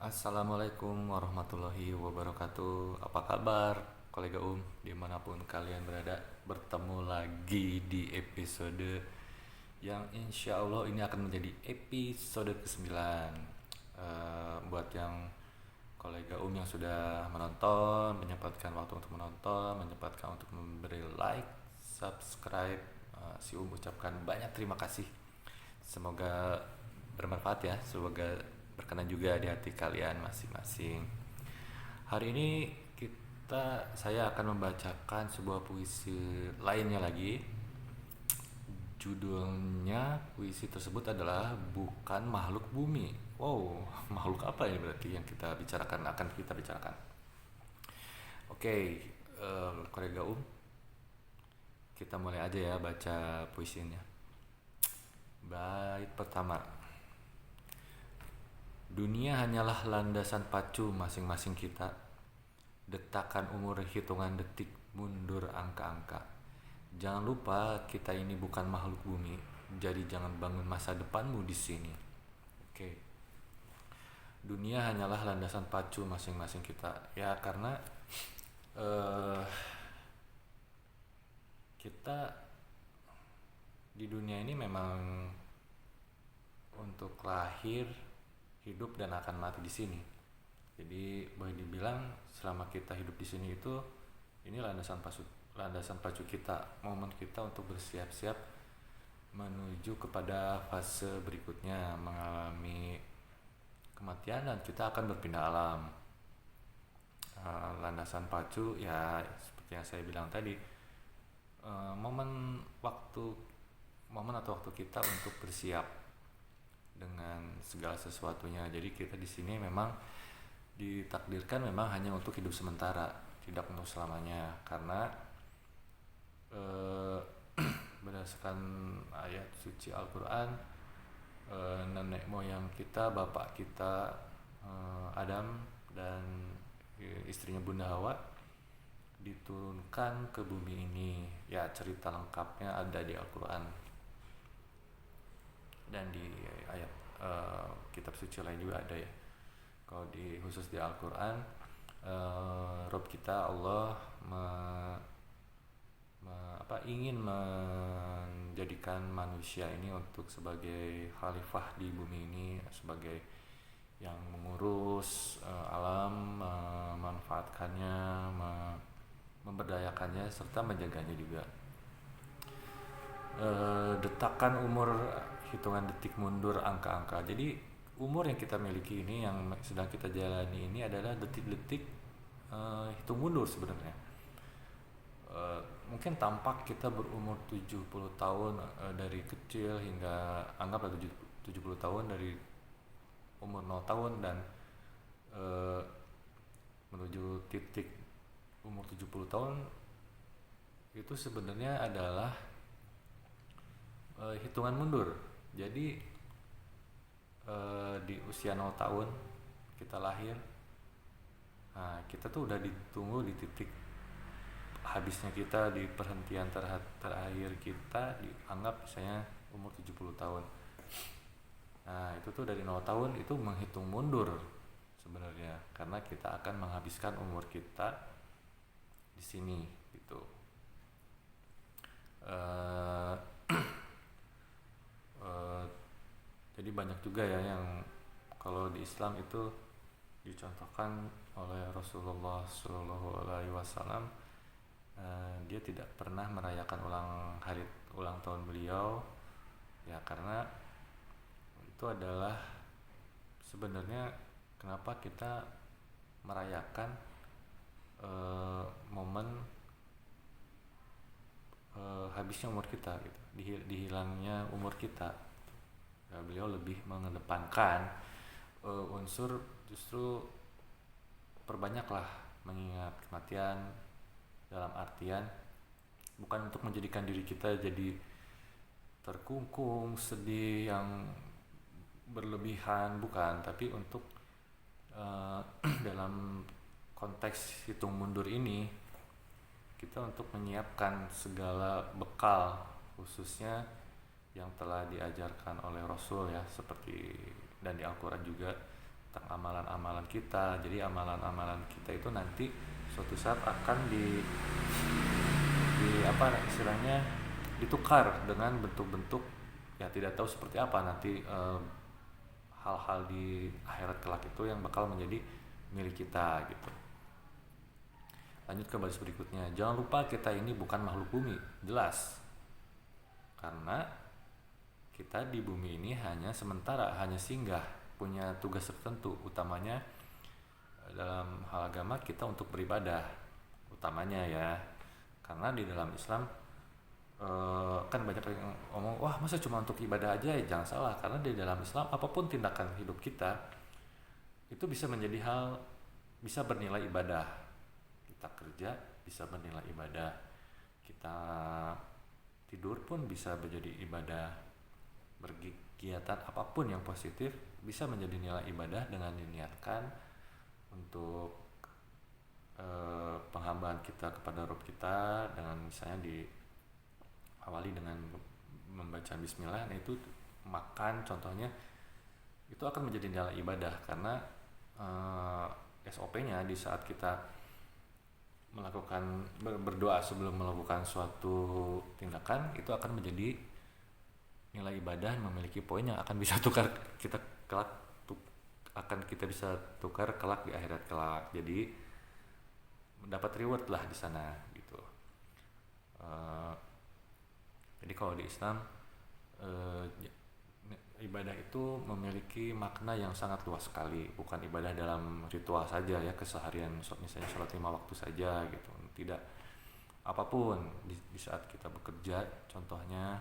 Assalamualaikum warahmatullahi wabarakatuh. Apa kabar kolega dimanapun kalian berada? Bertemu lagi di episode yang insya Allah ini akan menjadi episode ke-9. Buat yang kolega yang sudah menonton, menyempatkan waktu untuk menonton, menyempatkan untuk memberi like, subscribe, si ucapkan banyak terima kasih. Semoga bermanfaat ya, semoga berkenan juga di hati kalian masing-masing. Hari ini saya akan membacakan sebuah puisi lainnya lagi. Judulnya puisi tersebut adalah Bukan Makhluk Bumi. Wow, makhluk apa ini berarti yang akan kita bicarakan. Oke, kolega kita mulai aja ya baca puisinya. Bait pertama. Dunia hanyalah landasan pacu masing-masing kita. Detakan umur hitungan detik mundur angka-angka. Jangan lupa kita ini bukan makhluk bumi. Jadi jangan bangun masa depanmu di sini. Oke. Dunia hanyalah landasan pacu masing-masing kita. Ya karena kita di dunia ini memang untuk lahir, hidup dan akan mati di sini. Jadi boleh dibilang selama kita hidup di sini itu ini landasan pacu kita, momen kita untuk bersiap-siap menuju kepada fase berikutnya, mengalami kematian dan kita akan berpindah alam. Landasan pacu ya seperti yang saya bilang tadi, momen atau waktu kita untuk bersiap dengan segala sesuatunya. Jadi kita di sini memang ditakdirkan memang hanya untuk hidup sementara, tidak untuk selamanya. Karena berdasarkan ayat suci Al-Quran, nenek moyang kita, bapak kita Adam dan istrinya Bunda Hawa diturunkan ke bumi ini. Ya cerita lengkapnya ada di Al-Quran dan di ayat kitab suci lain juga ada ya. Kalau khusus di Al-Quran, Rob kita Allah ingin menjadikan manusia ini untuk sebagai khalifah di bumi ini, sebagai yang mengurus alam, memanfaatkannya, memberdayakannya serta menjaganya juga. Detakan umur hitungan detik mundur angka-angka. Jadi umur yang kita miliki ini, yang sedang kita jalani ini adalah detik-detik hitung mundur sebenarnya. Mungkin tampak kita berumur 70 tahun dari kecil hingga anggaplah 70 tahun dari umur 0 tahun dan menuju titik umur 70 tahun itu sebenarnya adalah hitungan mundur. Jadi di usia 0 tahun kita lahir, nah kita tuh udah ditunggu di titik habisnya kita, di perhentian terakhir kita dianggap misalnya umur 70 tahun. Nah itu tuh dari 0 tahun itu menghitung mundur sebenarnya, karena kita akan menghabiskan umur kita di sini gitu. Jadi banyak juga ya yang kalau di Islam itu dicontohkan oleh Rasulullah Shallallahu Alaihi Wasallam. Dia tidak pernah merayakan ulang tahun beliau ya, karena itu adalah sebenarnya kenapa kita merayakan momen habisnya umur kita gitu, dihilangnya umur kita ya. Beliau lebih mengedepankan unsur justru perbanyaklah mengingat kematian, dalam artian bukan untuk menjadikan diri kita jadi terkungkung, sedih yang berlebihan, bukan, tapi untuk dalam konteks hitung mundur ini kita untuk menyiapkan segala bekal, khususnya yang telah diajarkan oleh Rasul ya, seperti dan di Al-Quran juga tentang amalan-amalan kita. Jadi amalan-amalan kita itu nanti suatu saat akan di apa istilahnya ditukar dengan bentuk-bentuk ya tidak tahu seperti apa nanti hal-hal di akhirat kelak itu yang bakal menjadi milik kita gitu. Lanjut ke baris berikutnya, jangan lupa kita ini bukan makhluk bumi, jelas, karena kita di bumi ini hanya sementara, hanya singgah, punya tugas tertentu, utamanya dalam hal agama kita untuk beribadah, utamanya ya, karena di dalam Islam kan banyak yang ngomong, wah masa cuma untuk ibadah aja, ya jangan salah, karena di dalam Islam apapun tindakan hidup kita itu bisa menjadi hal, bisa bernilai ibadah. Kita kerja bisa bernilai ibadah, kita tidur pun bisa menjadi ibadah, berkegiatan apapun yang positif bisa menjadi nilai ibadah dengan diniatkan untuk penghambaan kita kepada Rabb kita, dengan misalnya diawali dengan membaca bismillah. Nah itu makan contohnya itu akan menjadi nilai ibadah karena SOP-nya di saat kita melakukan berdoa sebelum melakukan suatu tindakan itu akan menjadi nilai ibadah, memiliki poin yang akan bisa tukar kita kelak, akan kita bisa tukar kelak di akhirat kelak. Jadi mendapat reward lah di sana gitu. Jadi kalau di Islam ibadah itu memiliki makna yang sangat luas sekali, bukan ibadah dalam ritual saja ya, keseharian misalnya sholat 5 waktu saja gitu, tidak, apapun di saat kita bekerja contohnya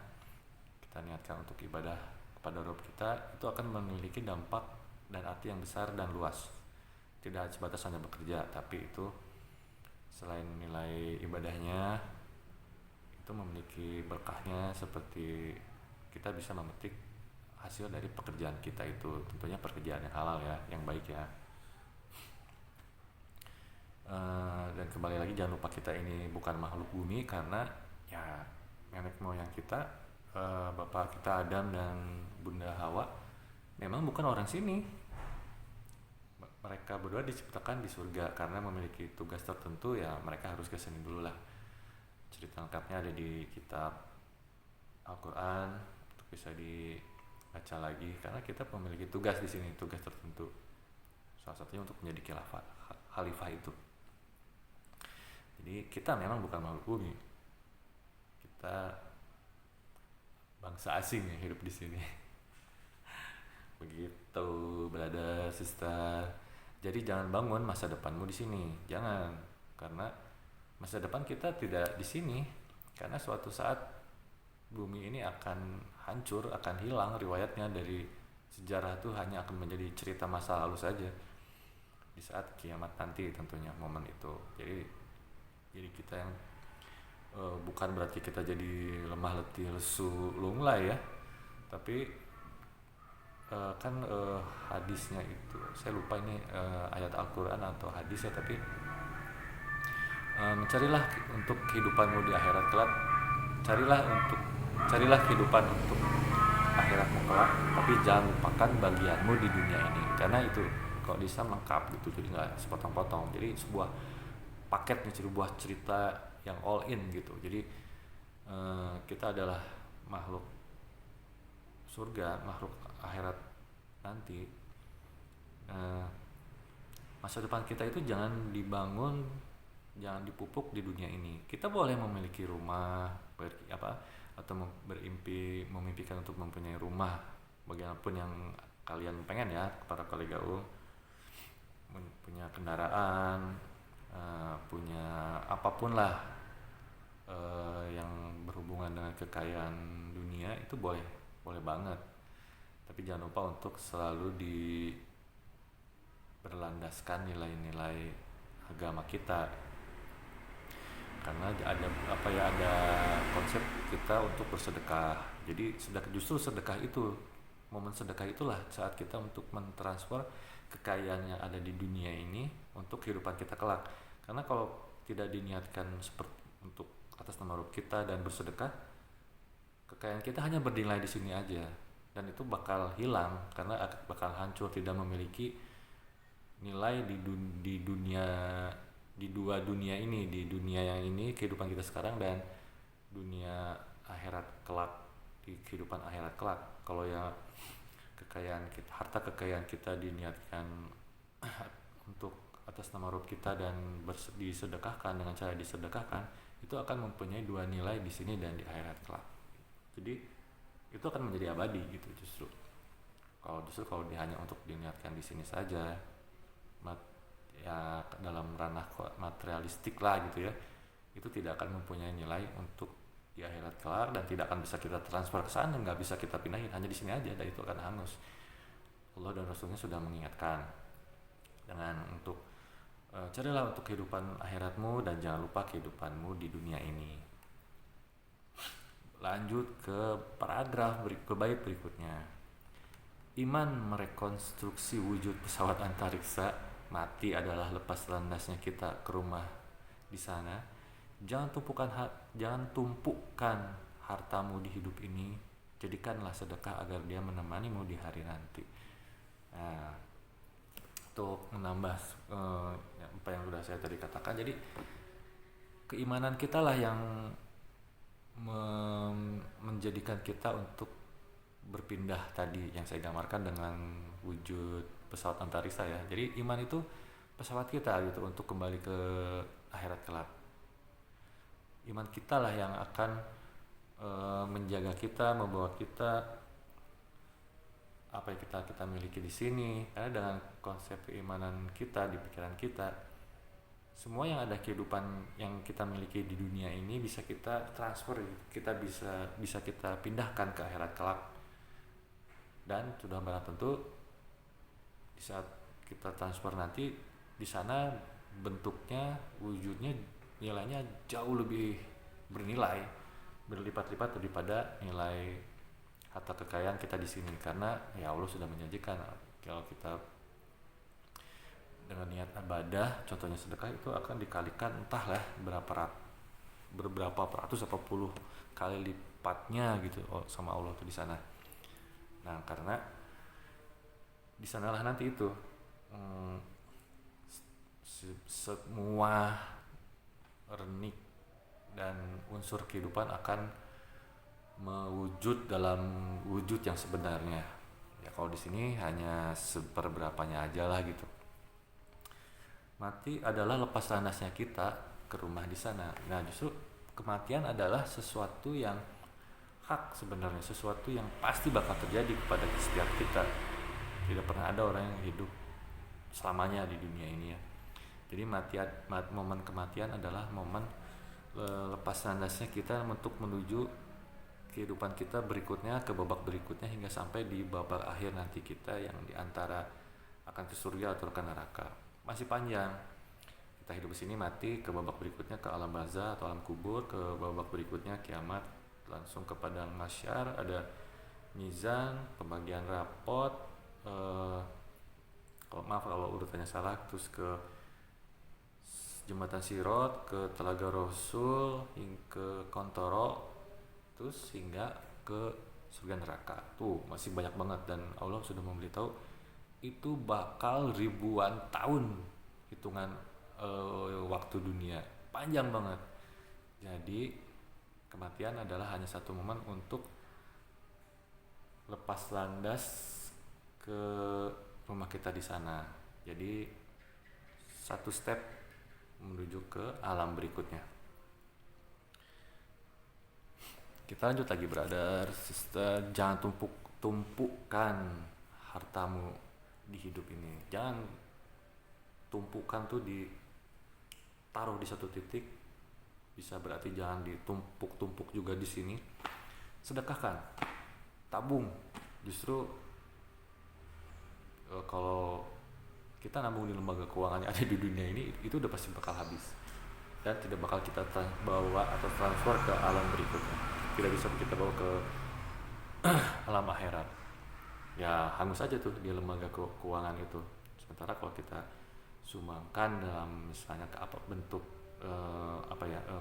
kita niatkan untuk ibadah kepada Rabb kita, itu akan memiliki dampak dan arti yang besar dan luas, tidak sebatas hanya bekerja, tapi itu selain nilai ibadahnya itu memiliki berkahnya, seperti kita bisa memetik hasil dari pekerjaan kita itu, tentunya pekerjaan yang halal ya, yang baik ya. Dan kembali lagi, jangan lupa kita ini bukan makhluk bumi, karena ya nenek moyang kita, bapak kita Adam dan bunda Hawa memang bukan orang sini. Mereka berdua diciptakan di surga karena memiliki tugas tertentu ya, mereka harus ke sini dulu lah. Cerita lengkapnya ada di kitab Al-Quran, untuk bisa dibaca lagi, karena kita memiliki tugas di sini, tugas tertentu, salah satunya untuk menjadi khalifah itu. Jadi kita memang bukan makhluk bumi, kita bangsa asing yang hidup di sini. Begitu, brother, sister. Jadi jangan bangun masa depanmu di sini, jangan, karena masa depan kita tidak di sini, karena suatu saat bumi ini akan hancur, akan hilang riwayatnya dari sejarah, itu hanya akan menjadi cerita masa lalu saja di saat kiamat nanti, tentunya momen itu. Jadi kita yang bukan berarti kita jadi lemah letih lesu lunglai ya, tapi kan hadisnya itu saya lupa ini ayat Al-Quran atau hadis ya, tapi mencarilah untuk kehidupanmu di akhirat kelak, carilah kehidupan untuk akhiratmu kelak, tapi jangan lupakan bagianmu di dunia ini, karena itu kalau di Islam lengkap gitu, jadi nggak sepotong-potong, jadi sebuah paket nih, sebuah cerita yang all in gitu. Jadi kita adalah makhluk surga, makhluk akhirat nanti. Masa depan kita itu jangan dibangun, jangan dipupuk di dunia ini. Kita boleh memiliki rumah, atau memimpikan untuk mempunyai rumah, bagaimanapun yang kalian pengen ya, para kolega punya kendaraan, punya apapun lah yang berhubungan dengan kekayaan dunia, itu boleh banget. Tapi jangan lupa untuk selalu berlandaskan nilai-nilai agama kita, karena ada konsep kita untuk bersedekah. Jadi justru sedekah itu, momen sedekah itulah saat kita untuk mentransfer kekayaan yang ada di dunia ini untuk kehidupan kita kelak. Karena kalau tidak diniatkan seperti untuk atas nama Rabb kita dan bersedekah, kekayaan kita hanya bernilai di sini aja, dan itu bakal hilang karena bakal hancur, tidak memiliki nilai di dunia, di dua dunia ini, di dunia yang ini kehidupan kita sekarang dan dunia akhirat kelak, di kehidupan akhirat kelak. Kalau ya kekayaan kita, harta kekayaan kita diniatkan untuk atas nama Rob kita dan disedekahkan dengan cara disedekahkan, itu akan mempunyai dua nilai di sini dan di akhirat kelak. Jadi itu akan menjadi abadi gitu justru. Kalau dia hanya untuk diniatkan di sini saja, ya dalam ranah materialistik lah gitu ya, itu tidak akan mempunyai nilai untuk di akhirat kelak dan tidak akan bisa kita transfer ke sana, nggak bisa kita pindahin, hanya di sini aja dan itu akan hangus. Allah dan Rasulnya sudah mengingatkan dengan untuk carilah untuk kehidupan akhiratmu dan jangan lupa kehidupanmu di dunia ini. Lanjut ke paragraf ke bait berikutnya. Iman merekonstruksi wujud pesawat antariksa. Mati adalah lepas landasnya kita ke rumah di sana. Jangan tumpukan hartamu di hidup ini. Jadikanlah sedekah agar dia menemanimu di hari nanti. Nah, untuk menambah apa yang sudah saya tadi katakan, jadi keimanan kita lah yang menjadikan kita untuk berpindah tadi yang saya gambarkan dengan wujud pesawat antariksa ya. Jadi iman itu pesawat kita gitu untuk kembali ke akhirat kelak. Iman kita lah yang akan menjaga kita, membawa kita apa yang kita miliki di sini. Karena dengan konsep keimanan kita di pikiran kita, semua yang ada kehidupan yang kita miliki di dunia ini bisa kita transfer, kita bisa kita pindahkan ke akhirat kelak. Dan sudah barang tentu di saat kita transfer nanti di sana bentuknya, wujudnya, nilainya jauh lebih bernilai, berlipat-lipat daripada nilai harta kekayaan kita di sini. Karena ya Allah sudah menjanjikan kalau kita dengan niat ibadah, contohnya sedekah, itu akan dikalikan entahlah beberapa ratus atau puluh kali lipatnya gitu sama Allah tuh di sana. Nah, karena di sanalah nanti itu semua renik dan unsur kehidupan akan mewujud dalam wujud yang sebenarnya. Ya kalau di sini hanya seperberapanya aja lah gitu. Mati adalah lepas landasnya kita ke rumah di sana. Nah, justru kematian adalah sesuatu yang hak sebenarnya, sesuatu yang pasti bakal terjadi kepada setiap kita. Tidak pernah ada orang yang hidup selamanya di dunia ini ya. Jadi momen kematian adalah momen lepas landasnya kita untuk menuju kehidupan kita berikutnya, ke babak berikutnya, hingga sampai di babak akhir nanti kita yang diantara akan ke surga atau ke neraka. Masih panjang. Kita hidup di sini, mati, ke babak berikutnya ke alam barzah atau alam kubur, ke babak berikutnya kiamat, langsung ke padang mahsyar, ada mizan, pembagian rapot, kalau urutannya salah, terus ke jembatan Sirot, ke Telaga Rasul, hingga ke Kontoro, terus hingga ke surga neraka. Tuh masih banyak banget dan Allah sudah memberitahu itu bakal ribuan tahun hitungan waktu dunia, panjang banget. Jadi kematian adalah hanya satu momen untuk lepas landas ke rumah kita di sana. Jadi satu step menuju ke alam berikutnya. Kita lanjut lagi, brother, sister. Jangan tumpukan hartamu di hidup ini. Jangan tumpukan tuh ditaruh di satu titik. Bisa berarti jangan ditumpuk-tumpuk juga di sini. Sedekahkan, tabung. Justru kalau kita nabung di lembaga keuangan yang ada di dunia ini, itu udah pasti bakal habis dan tidak bakal kita bawa atau transfer ke alam berikutnya. Tidak bisa kita bawa ke alam akhirat. Ya hangus aja tuh di lembaga keuangan itu. Sementara kalau kita sumbangkan dalam misalnya ke apa bentuk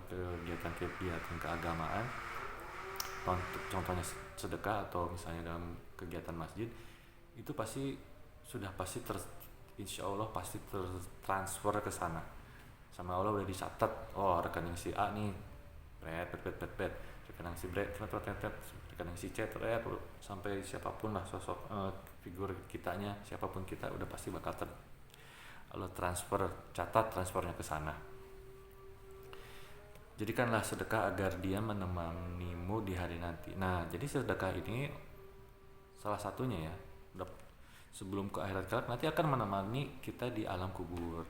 kegiatan keagamaan, contohnya sedekah atau misalnya dalam kegiatan masjid, itu pasti insya Allah pasti tertransfer ke sana. Sama Allah udah dicatat, oh rekening si A nih, bet, rekening si B, rekening si C, sampai siapapun lah sosok figur kitanya, siapapun kita udah pasti bakal Allah transfer, catat transfernya ke sana. Jadikanlah sedekah agar dia menemanimu di hari nanti. Nah, jadi sedekah ini salah satunya ya, sebelum ke akhirat kelak nanti akan menemani kita di alam kubur.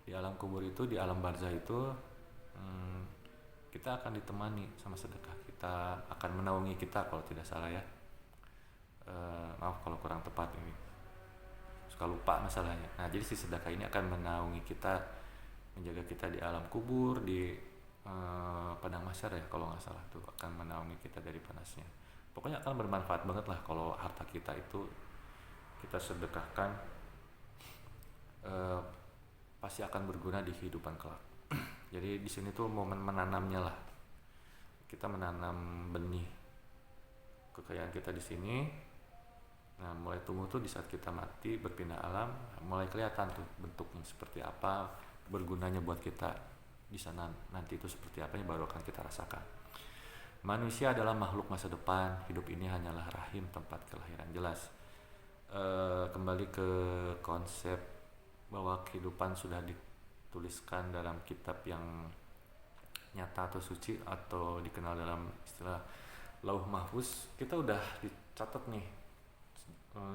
Di alam kubur itu, di alam barzah itu, kita akan ditemani sama sedekah. Kita akan menaungi kita kalau tidak salah ya. Maaf kalau kurang tepat ini, suka lupa masalahnya. Nah, jadi si sedekah ini akan menaungi kita, menjaga kita di alam kubur, di padang mahsyar ya kalau nggak salah tuh, akan menaungi kita dari panasnya. Pokoknya akan bermanfaat banget lah kalau harta kita itu kita sedekahkan, pasti akan berguna di kehidupan kelak. Jadi di sini tuh momen menanamnya lah. Kita menanam benih kekayaan kita di sini. Nah, mulai tumbuh tuh di saat kita mati, berpindah alam, mulai kelihatan tuh bentuknya seperti apa, bergunanya buat kita di sana nanti itu seperti apa, baru akan kita rasakan. Manusia adalah makhluk masa depan, hidup ini hanyalah rahim tempat kelahiran. Jelas. Kembali ke konsep bahwa kehidupan sudah dituliskan dalam kitab yang nyata atau suci, atau dikenal dalam istilah Lauh Mahfuz. Kita udah dicatat nih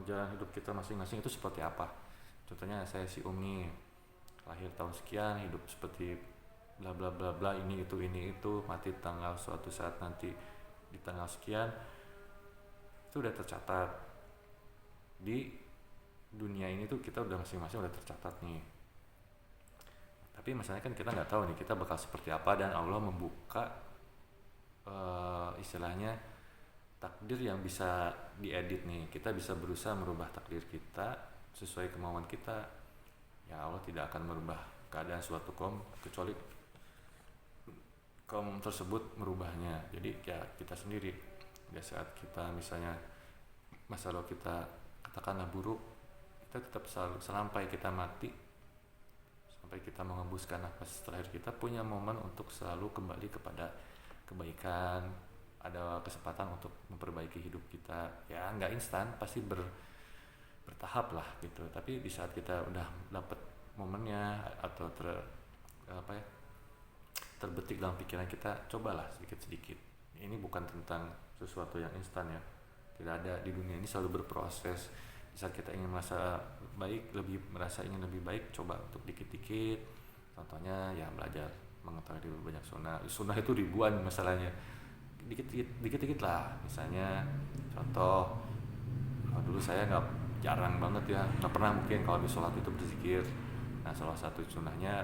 jalan hidup kita masing-masing itu seperti apa. Contohnya saya si Umi lahir tahun sekian, hidup seperti bla bla bla bla, ini itu, mati tanggal suatu saat nanti di tanggal sekian. Itu udah tercatat di dunia ini tuh, kita udah masing-masing udah tercatat nih. Tapi masalahnya kan kita nggak tahu nih kita bakal seperti apa, dan Allah membuka istilahnya takdir yang bisa diedit nih. Kita bisa berusaha merubah takdir kita sesuai kemauan kita. Ya Allah tidak akan merubah keadaan suatu kaum kecuali kaum tersebut merubahnya. Jadi ya kita sendiri, di saat kita misalnya masalah kita katakanlah buruk, kita tetap selalu sampai kita mati, sampai kita mengembuskan nafas terakhir kita, punya momen untuk selalu kembali kepada kebaikan. Ada kesempatan untuk memperbaiki hidup kita. Ya nggak instan, pasti bertahap lah gitu. Tapi di saat kita udah dapet momennya atau terbetik dalam pikiran kita, cobalah sedikit-sedikit. Ini bukan tentang sesuatu yang instan ya. Tidak ada, di dunia ini selalu berproses. Di saat kita ingin merasa baik, merasa ingin lebih baik, coba untuk dikit-dikit. Contohnya ya belajar mengetahui banyak sunnah. Sunnah itu ribuan masalahnya. Dikit-dikit lah. Misalnya contoh, dulu saya jarang banget ya, nggak pernah mungkin kalau habis sholat itu berzikir. Nah, salah satu sunnahnya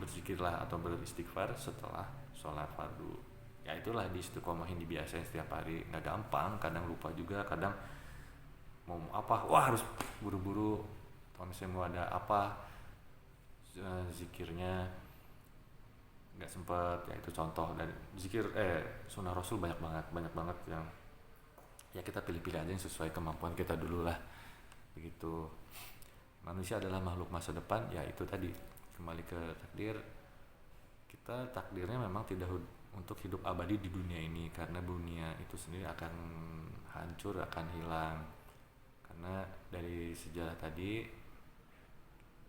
berzikirlah atau beristighfar setelah sholat fardu. Ya itulah diistiqomahin, dibiasain setiap hari. Nggak gampang, kadang lupa juga, kadang mau apa, wah harus buru-buru, kalau misalnya mau ada apa zikirnya nggak sempet. Ya itu contoh. Dan zikir sunnah Rasul banyak banget yang ya kita pilih-pilih aja yang sesuai kemampuan kita dulu lah, begitu. Manusia adalah makhluk masa depan, ya itu tadi, kembali ke takdir. Kita takdirnya memang tidak untuk hidup abadi di dunia ini, karena dunia itu sendiri akan hancur, akan hilang. Karena dari sejarah tadi,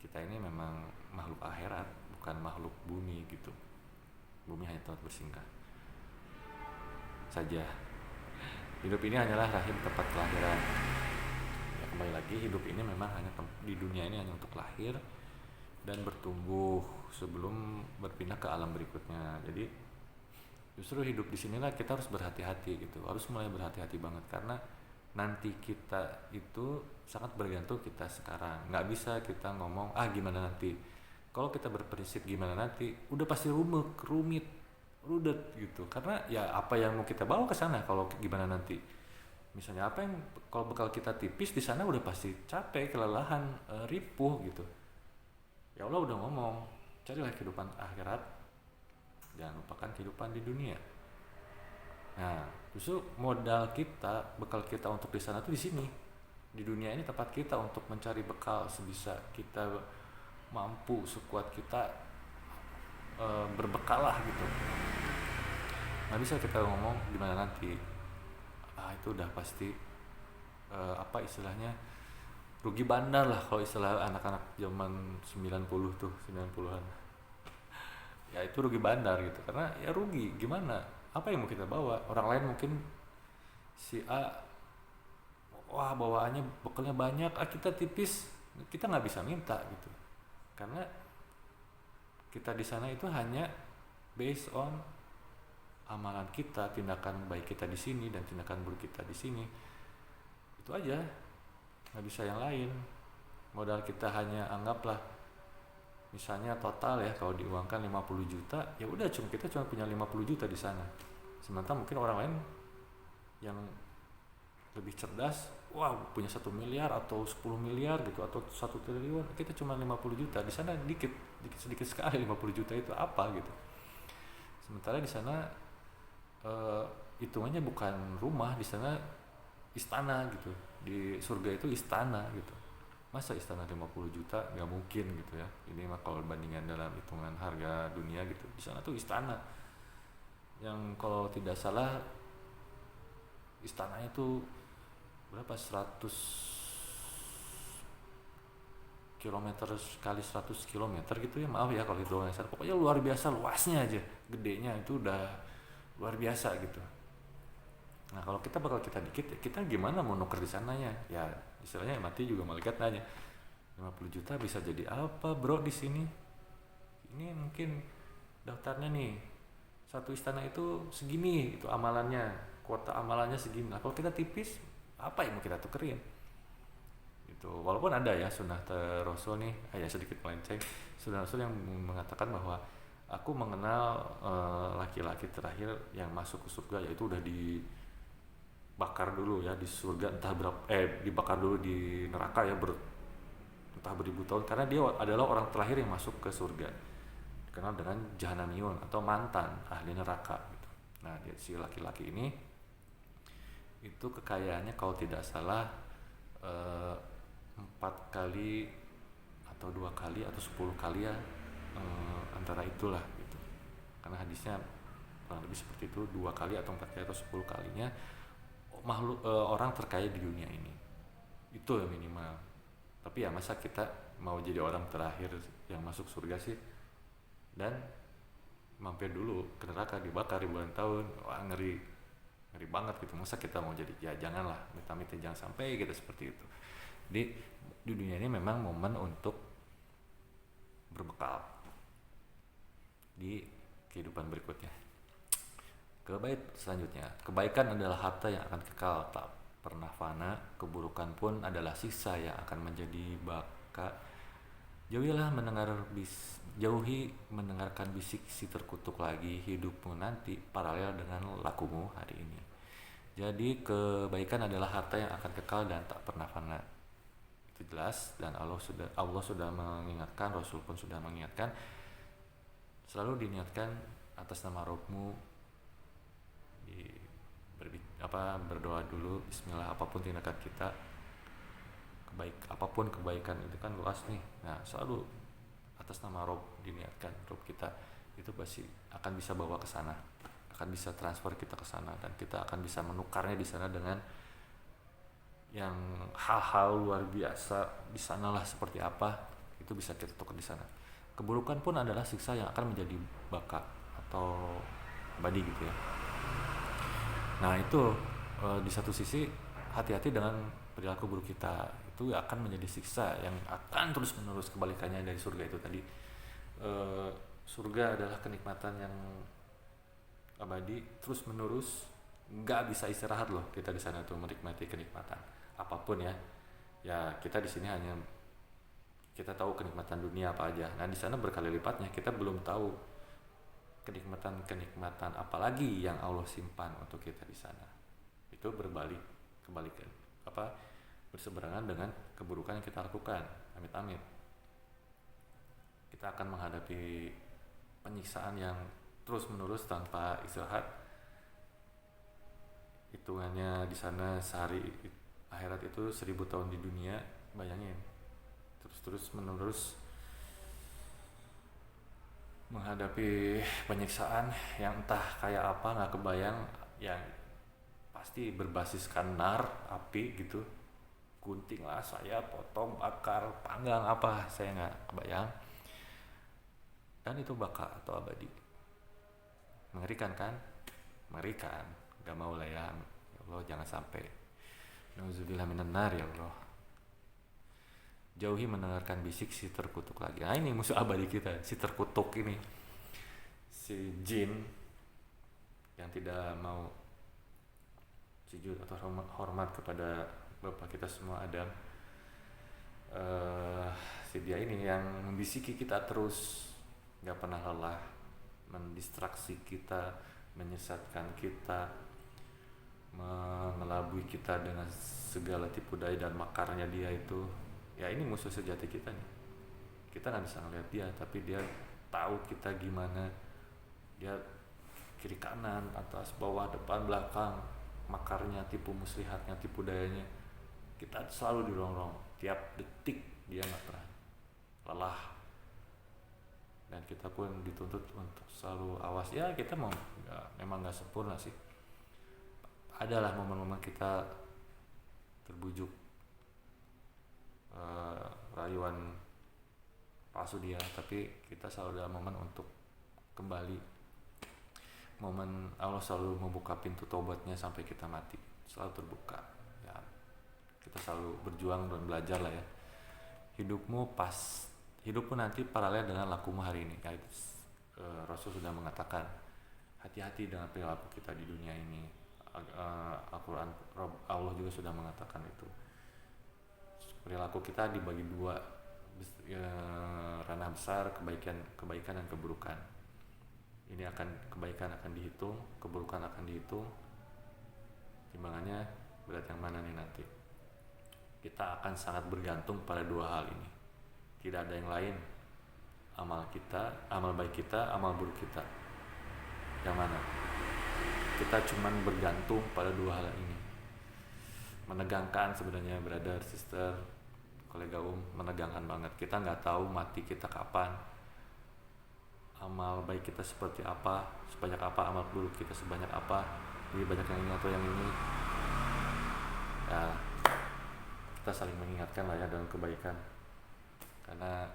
kita ini memang makhluk akhirat, bukan makhluk bumi gitu. Bumi hanya tempat bersinggah saja. Hidup ini hanyalah rahim tempat kelahiran. Ya, kembali lagi, hidup ini memang hanya di dunia ini hanya untuk lahir dan bertumbuh sebelum berpindah ke alam berikutnya. Jadi justru hidup di sinilah kita harus berhati-hati gitu, harus mulai berhati-hati banget, karena nanti kita itu sangat bergantung kita sekarang. Nggak bisa kita ngomong gimana nanti. Kalau kita berprinsip gimana nanti, udah pasti rumit, rudet gitu. Karena ya apa yang mau kita bawa ke sana kalau gimana nanti. Misalnya apa yang kalau bekal kita tipis, di sana udah pasti capek, kelelahan, ripuh gitu. Ya Allah udah ngomong, carilah kehidupan akhirat, jangan lupakan kehidupan di dunia. Nah, justru modal kita, bekal kita untuk di sana tuh di sini. di dunia ini tempat kita untuk mencari bekal sebisa kita mampu, sekuat kita berbekal lah gitu. Nggak bisa kita ngomong gimana nanti, itu udah pasti apa istilahnya, rugi bandar lah kalau istilah anak-anak zaman 90 tuh, 90-an. Ya itu rugi bandar gitu, karena ya rugi gimana, apa yang mau kita bawa. Orang lain mungkin si A, wah bawaannya bekalnya banyak, kita tipis, kita nggak bisa minta gitu, karena kita di sana itu hanya based on amalan kita, tindakan baik kita di sini dan tindakan buruk kita di sini, itu aja, nggak bisa yang lain. Modal kita hanya anggaplah misalnya total ya, kalau diuangkan 50 juta, ya udah kita cuma punya 50 juta di sana. Sementara mungkin orang lain yang lebih cerdas, wah punya 1 miliar atau 10 miliar gitu, atau 1 triliun, kita cuma 50 juta. Di sana dikit sedikit sekali 50 juta itu apa gitu. Sementara di sana hitungannya bukan rumah, di sana istana gitu. Di surga itu istana gitu. Masa istana 50 juta? Nggak mungkin gitu ya. Ini mah kalau bandingan dalam hitungan harga dunia gitu. Di sana tuh istana yang kalau tidak salah istananya tuh berapa, 100 kilometer kali 100 kilometer gitu ya, maaf ya kalau itu doang. Pokoknya luar biasa luasnya aja, gedenya itu udah luar biasa gitu. Nah kalau kita dikit, kita gimana mau nuker di sananya? Ya istilahnya mati juga malaikat nanya, 50 juta bisa jadi apa bro di sini? Ini mungkin daftarnya nih, satu istana itu segini, itu amalannya, kuota amalannya segini. Nah kalau kita tipis, apa yang mau kita tukerin? Gitu. Walaupun ada ya sunnah Rasul nih, ya sedikit melenceng, sunnah Rasul yang mengatakan bahwa aku mengenal laki-laki terakhir yang masuk ke surga, yaitu udah dibakar dulu ya di surga, entah berapa dibakar dulu di neraka ya entah beribu tahun, karena dia adalah orang terakhir yang masuk ke surga, dikenal dengan Jahanamiyun atau mantan ahli neraka gitu. Nah si laki-laki ini itu kekayaannya kalau tidak salah 4 kali atau 2 kali atau 10 kali ya, antara itulah gitu. Karena hadisnya kurang lebih seperti itu, 2 kali atau 4 kali atau 10 kalinya makhluk orang terkaya di dunia ini. Itu minimal. Tapi ya masa kita mau jadi orang terakhir yang masuk surga sih, dan mampir dulu ke neraka dibakar ribuan tahun, wah ngeri banget gitu. Masa kita mau jadi, ya janganlah, amit-amit jangan sampai kita seperti itu. Jadi di dunia ini memang momen untuk berbekal di kehidupan berikutnya. Ke bait selanjutnya, kebaikan adalah harta yang akan kekal tak pernah fana, keburukan pun adalah sisa yang akan menjadi baka. Jauhi mendengarkan bisik si terkutuk lagi, hidupmu nanti paralel dengan lakumu hari ini. Jadi kebaikan adalah harta yang akan kekal dan tak pernah fana. Itu jelas, dan Allah sudah mengingatkan, Rasul pun sudah mengingatkan, selalu diniatkan atas nama Rabbmu, berdoa dulu, bismillah, apapun tindakan kita, apapun kebaikan itu kan luas nih. Nah selalu atas nama Rob diniatkan, Rob kita itu pasti akan bisa bawa ke sana, akan bisa transfer kita ke sana, dan kita akan bisa menukarnya di sana dengan yang hal-hal luar biasa di sanalah. Seperti apa itu bisa kita tukar di sana. Keburukan pun adalah siksa yang akan menjadi baka atau abadi gitu ya. Nah itu di satu sisi hati-hati dengan perilaku buruk kita, itu akan menjadi siksa yang akan terus menerus. Kebalikannya dari surga itu tadi, surga adalah kenikmatan yang abadi terus menerus, nggak bisa istirahat loh kita di sana tuh menikmati kenikmatan apapun ya. Ya kita di sini hanya kita tahu kenikmatan dunia apa aja. Nah di sana berkali lipatnya kita belum tahu kenikmatan apalagi yang Allah simpan untuk kita di sana. Itu kebalikan berseberangan dengan keburukan yang kita lakukan. Amit-amit kita akan menghadapi penyiksaan yang terus menerus tanpa istirahat. Hitungannya di sana sehari akhirat itu 1000 tahun di dunia, bayangin terus menerus menghadapi penyiksaan yang entah kayak apa, nggak kebayang, yang pasti berbasiskan nar, api gitu, gunting lah saya, potong, bakar, panggang apa, saya nggak kebayang. Dan itu baka atau abadi, mengerikan kan, mengerikan, nggak mau lah ya Allah, jangan sampai. Nauzubillah minan nar ya Allah. Jauhi mendengarkan bisik si terkutuk lagi. Nah ini musuh abadi kita, si terkutuk ini, si jin yang tidak mau sujud atau hormat kepada Bapak kita semua Adam. Si dia ini yang membisiki kita terus, gak pernah lelah, mendistraksi kita, menyesatkan kita, mengelabui kita dengan segala tipu daya dan makarnya dia itu. Ya ini musuh sejati kita nih. Kita nggak bisa ngeliat dia, tapi dia tahu kita gimana. Dia kiri kanan, atas, bawah, depan, belakang, makarnya, tipu muslihatnya, tipu dayanya. Kita selalu dirongrong, tiap detik dia nggak pernah lelah. Dan kita pun dituntut untuk selalu awas. Ya kita memang nggak sempurna sih. Adalah momen-momen kita terbujuk rayuan palsu dia, tapi kita selalu dalam momen untuk kembali. Momen Allah selalu membuka pintu tobatnya sampai kita mati, selalu terbuka ya. Kita selalu berjuang dan belajar lah ya. Hidupmu nanti paralel dengan lakumu hari ini, guys. Rasul sudah mengatakan hati-hati dengan perilaku kita di dunia ini. Al-Quran, Allah juga sudah mengatakan itu. Perilaku kita dibagi dua, ranah besar, kebaikan dan keburukan. Ini kebaikan akan dihitung, keburukan akan dihitung. Timbangannya berat yang mana nih nanti? Kita akan sangat bergantung pada dua hal ini. Tidak ada yang lain. Amal kita, amal baik kita, amal buruk kita. Yang mana? Kita cuman bergantung pada dua hal ini. Menegangkan sebenarnya, brother, sister, kolega menegangkan banget. Kita nggak tahu mati kita kapan, amal baik kita seperti apa, sebanyak apa, amal buruk kita sebanyak apa, lebih banyak yang ini atau yang ini. Ya kita saling mengingatkan lah ya dengan kebaikan, karena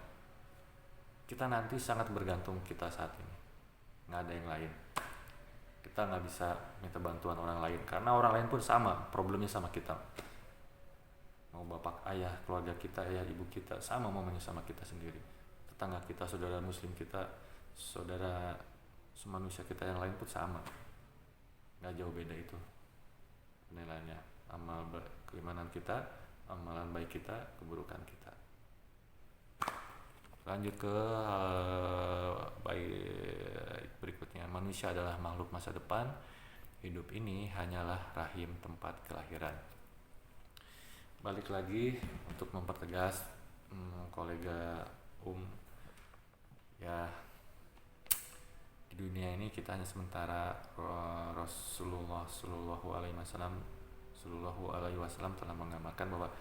kita nanti sangat bergantung kita saat ini, nggak ada yang lain. Kita nggak bisa minta bantuan orang lain, karena orang lain pun sama problemnya sama kita. Mau bapak, ayah, keluarga kita, ayah, ibu kita, sama momennya sama kita sendiri. Tetangga kita, saudara muslim kita, saudara semanusia kita yang lain pun sama. Nggak jauh beda itu penilaiannya. Amal keimanan kita, amalan baik kita, keburukan kita. Lanjut ke baik berikutnya. Manusia adalah makhluk masa depan. Hidup ini hanyalah rahim tempat kelahiran. Balik lagi untuk mempertegas kolega ya, di dunia ini kita hanya sementara. Rasulullah Shallallahu Alaihi Wasallam telah menggambarkan bahwa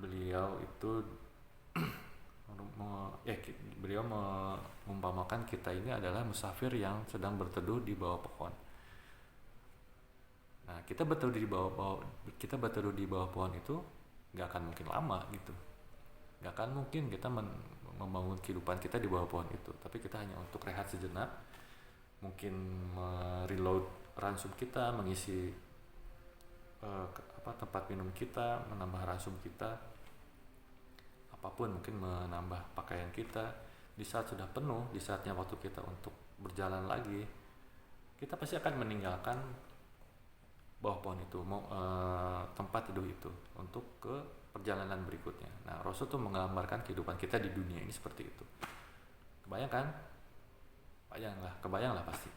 beliau itu beliau mengumpamakan kita ini adalah musafir yang sedang berteduh di bawah pohon. Nah, kita berteduh di bawah pohon itu nggak akan mungkin lama gitu. Nggak akan mungkin kita membangun kehidupan kita di bawah pohon itu. Tapi kita hanya untuk rehat sejenak, mungkin mereload ransum kita, mengisi tempat minum kita, menambah ransum kita, apapun, mungkin menambah pakaian kita. Di saat sudah penuh, di saatnya waktu kita untuk berjalan lagi, kita pasti akan meninggalkan bawah pohon itu, tempat teduh itu, untuk ke perjalanan berikutnya. Nah, Rasul tuh menggambarkan kehidupan kita di dunia ini seperti itu. Kebayang kan? Kebayang lah pasti.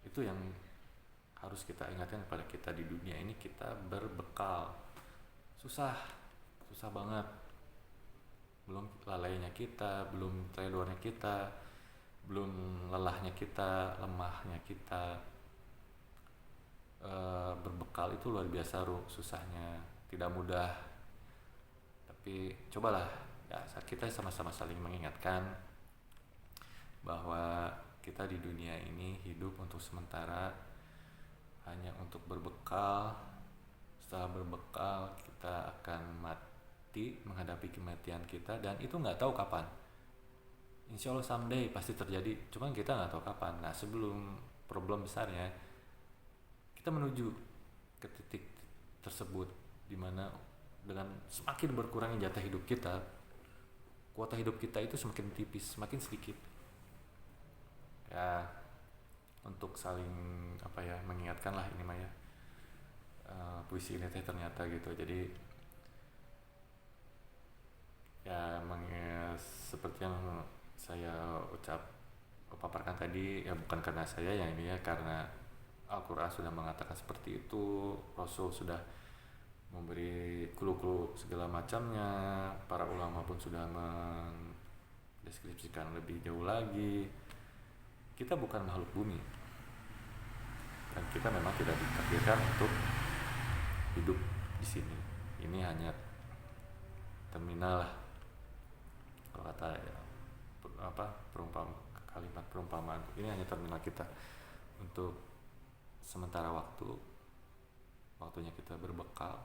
Itu yang harus kita ingatkan kepada kita di dunia ini. Kita berbekal, susah banget. Belum lalainya kita, belum terlelurnya kita, belum lelahnya kita, lemahnya kita. Berbekal itu luar biasa susahnya. tidak mudah, tapi cobalah ya, kita sama-sama saling mengingatkan bahwa kita di dunia ini hidup untuk sementara, hanya untuk berbekal. Setelah berbekal kita akan mati, menghadapi kematian kita, dan itu nggak tahu kapan. Insya Allah someday pasti terjadi, cuman kita nggak tahu kapan. Nah, sebelum problem besarnya, kita menuju ke titik tersebut, dimana dengan semakin berkurangnya jatah hidup kita, kuota hidup kita itu semakin tipis, semakin sedikit. Ya, untuk saling mengingatkan lah ini mah ya. Puisi ini teh ternyata gitu. Jadi ya seperti yang saya paparkan tadi, ya bukan karena saya yang ini ya, karena Al-Quran sudah mengatakan seperti itu, Rasul sudah memberi clue-clue segala macamnya, para ulama pun sudah mendeskripsikan lebih jauh lagi. Kita bukan makhluk bumi, dan kita memang tidak ditakdirkan untuk hidup di sini. Ini hanya terminal lah, kalau kata ya, kalimat perumpamaan, ini hanya terminal kita untuk sementara waktunya kita berbekal,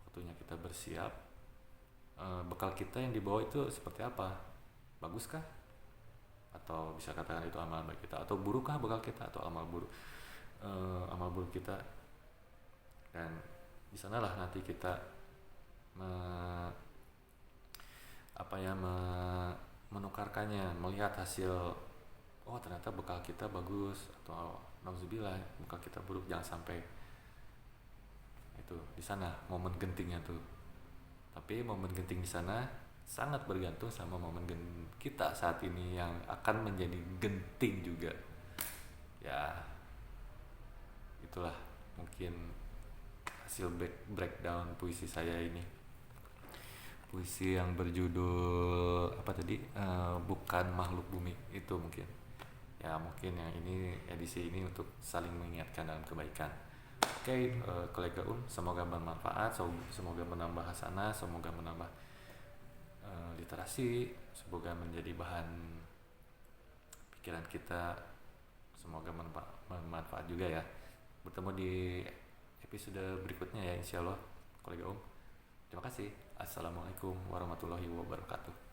waktunya kita bersiap. Bekal kita yang dibawa itu seperti apa? Baguskah? Atau bisa katakan itu amal baik kita, atau burukkah bekal kita, atau amal buruk kita. Dan di sanalah nanti kita menukarkannya, melihat hasil. Oh, ternyata bekal kita bagus, atau nauzubillah bekal kita buruk. Jangan sampai itu di sana momen gentingnya tuh. Tapi momen genting di sana sangat bergantung sama momen kita saat ini yang akan menjadi genting juga. Ya, itulah mungkin hasil breakdown puisi saya ini. Puisi yang berjudul bukan makhluk bumi itu mungkin. Ya mungkin yang ini, edisi ini untuk saling mengingatkan dalam kebaikan. Oke, kolega semoga bermanfaat, semoga menambah hasanah, semoga menambah literasi, semoga menjadi bahan pikiran kita, semoga bermanfaat juga ya. Bertemu di episode berikutnya ya, insya Allah, kolega Terima kasih. Assalamualaikum warahmatullahi wabarakatuh.